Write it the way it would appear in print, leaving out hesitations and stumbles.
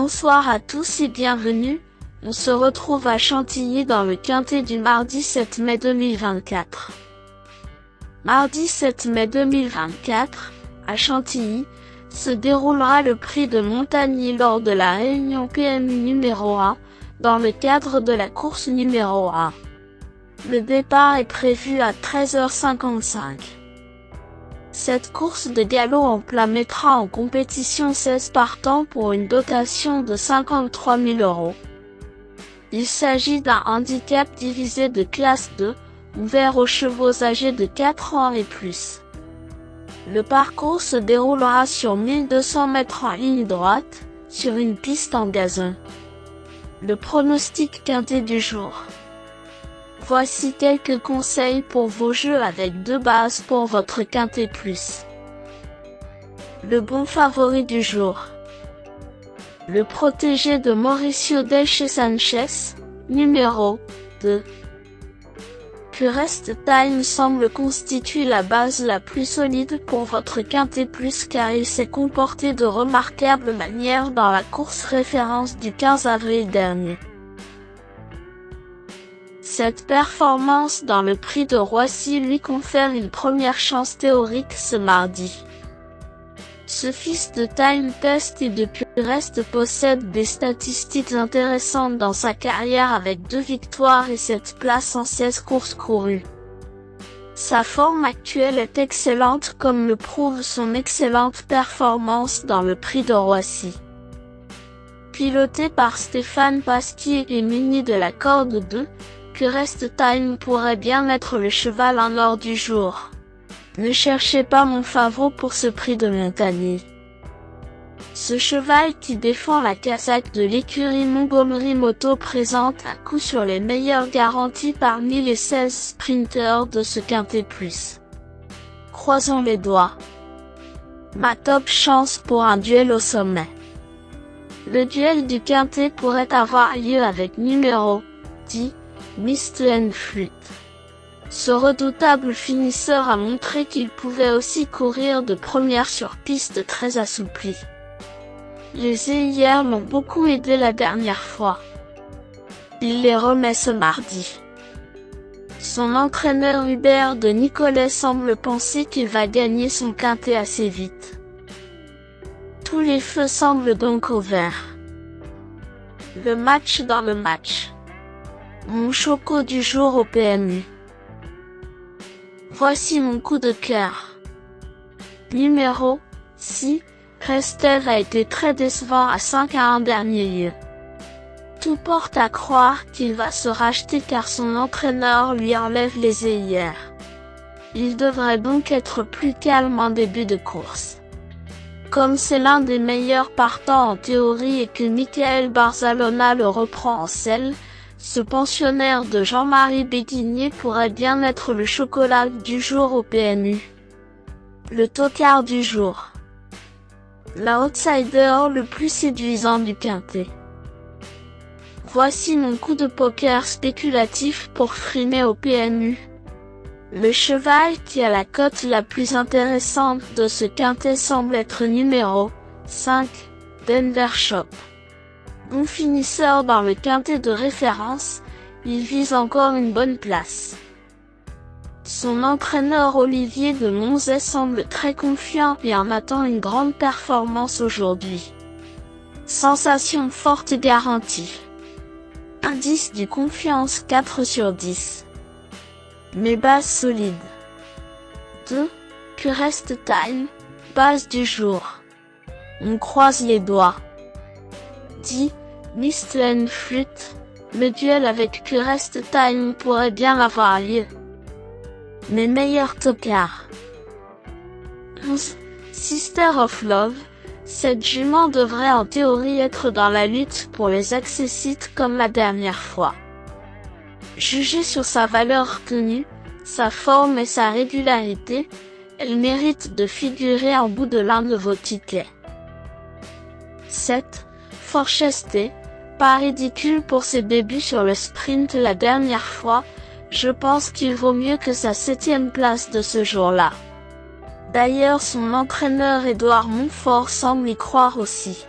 Bonsoir à tous et bienvenue, on se retrouve à Chantilly dans le quintet du mardi 7 mai 2024. Mardi 7 mai 2024, à Chantilly, se déroulera le prix de Montagny lors de la réunion PMU numéro 1, dans le cadre de la course numéro 1. Le départ est prévu à 13h55. Cette course de galop en plat mettra en compétition 16 partants pour une dotation de 53 000 €. Il s'agit d'un handicap divisé de classe 2, ouvert aux chevaux âgés de 4 ans et plus. Le parcours se déroulera sur 1200 mètres en ligne droite, sur une piste en gazon. Le pronostic quintet du jour. Voici quelques conseils pour vos jeux avec 2 bases pour votre quintet plus. Le bon favori du jour. Le protégé de Mauricio Delche Sanchez, numéro 2. Purest Time semble constituer la base la plus solide pour votre quintet plus car il s'est comporté de remarquable manière dans la course référence du 15 avril dernier. Cette performance dans le prix de Roissy lui confère une première chance théorique ce mardi. Ce fils de Time Test et de Purest possède des statistiques intéressantes dans sa carrière avec 2 victoires et 7 places en 16 courses courues. Sa forme actuelle est excellente comme le prouve son excellente performance dans le prix de Roissy. Piloté par Stéphane Pasquier et muni de la corde 2, Purest Time pourrait bien être le cheval en or du jour. Ne cherchez pas mon favori pour ce prix de Montagny. Ce cheval qui défend la casaque de l'écurie Montgomery Moto présente un coup sur les meilleures garanties parmi les 16 sprinteurs de ce quintet plus. Croisons les doigts. Ma top chance pour un duel au sommet. Le duel du quintet pourrait avoir lieu avec numéro 10, Mist and Fluit. Ce redoutable finisseur a montré qu'il pouvait aussi courir de première sur piste très assouplie. Les EIR l'ont beaucoup aidé la dernière fois. Il les remet ce mardi. Son entraîneur Hubert de Nicolet semble penser qu'il va gagner son quintet assez vite. Tous les feux semblent donc au vert. Le match dans le match. Mon choco du jour au PMU. Voici mon coup de cœur. Numéro 6, Restel a été très décevant à 5 à 1 dernier lieu. Tout porte à croire qu'il va se racheter car son entraîneur lui enlève les EIR. Il devrait donc être plus calme en début de course. Comme c'est l'un des meilleurs partants en théorie et que Michael Barzalona le reprend en selle, ce pensionnaire de Jean-Marie Béguigné pourrait bien être le chocolat du jour au PMU. Le tocard du jour. L'outsider le plus séduisant du quintet. Voici mon coup de poker spéculatif pour frimer au PMU. Le cheval qui a la cote la plus intéressante de ce quintet semble être numéro 5, Denver Shop. Bon finisseur dans le quintet de référence, il vise encore une bonne place. Son entraîneur Olivier de Monzet semble très confiant et en attend une grande performance aujourd'hui. Sensation forte garantie. Indice du confiance 4 sur 10. Mes bases solides. 2. Purest Time, base du jour. On croise les doigts. 10. Mist and Fluit, le duel avec Purest Time pourrait bien avoir lieu. Mes meilleurs tocards. 11. Sister of Love, cette jument devrait en théorie être dans la lutte pour les accessites comme la dernière fois. Jugée sur sa valeur tenue, sa forme et sa régularité, elle mérite de figurer en bout de l'un de vos tickets. 7. Forchesté, pas ridicule pour ses débuts sur le sprint la dernière fois, je pense qu'il vaut mieux que sa 7e place de ce jour-là. D'ailleurs son entraîneur Édouard Montfort semble y croire aussi.